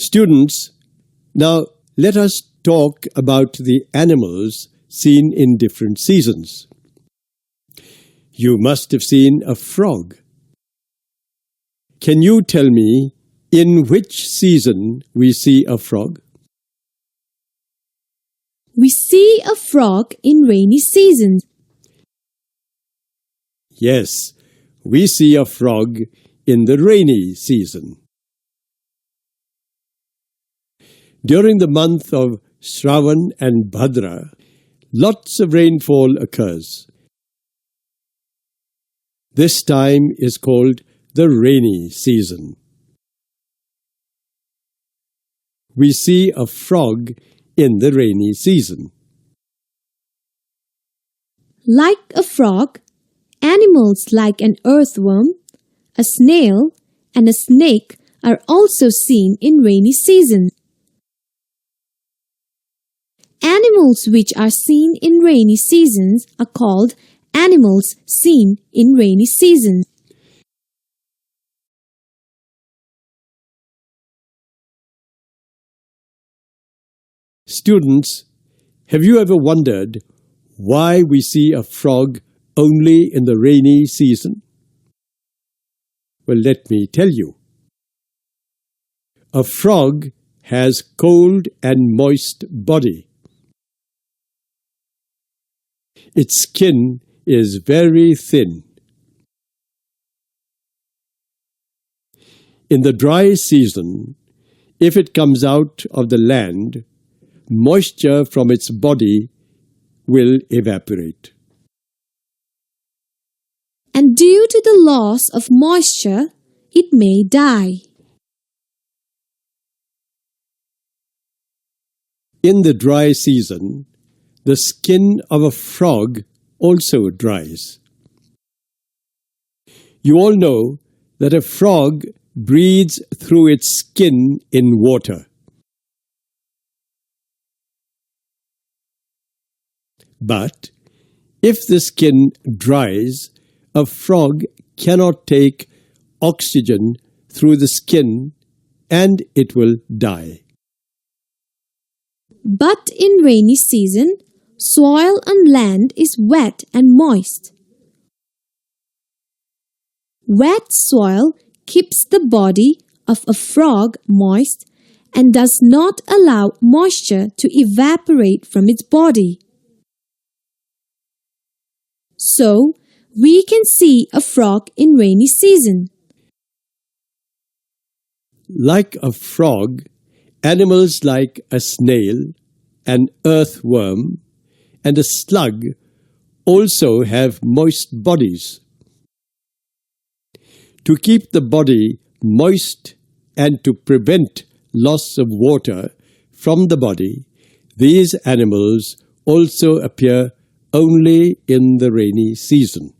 Students, now let us talk about the animals seen in different seasons. You must have seen a frog. Can you tell me in which season we see a frog? We see a frog in rainy seasons. Yes, we see a frog in the rainy season. During the month of Shravan and Bhadra, lots of rainfall occurs. This time is called the rainy season. We see a frog in the rainy season. Like a frog, animals like an earthworm, a snail, and a snake are also seen in rainy seasons. Animals which are seen in rainy seasons are called animals seen in rainy seasons. Students, have you ever wondered why we see a frog only in the rainy season? Well, let me tell you. A frog has cold and moist body. Its skin is very thin. In the dry season, if it comes out of the land, moisture from its body will evaporate. And due to the loss of moisture, it may die. In the dry season, the skin of a frog also dries. You all know that a frog breathes through its skin in water. But if the skin dries, a frog cannot take oxygen through the skin and it will die. But in rainy season, soil on land is wet and moist. Wet soil keeps the body of a frog moist and does not allow moisture to evaporate from its body. So, we can see a frog in rainy season. Like a frog, animals like a snail, an earthworm, and a slug also have moist bodies. To keep the body moist and to prevent loss of water from the body, these animals also appear only in the rainy season.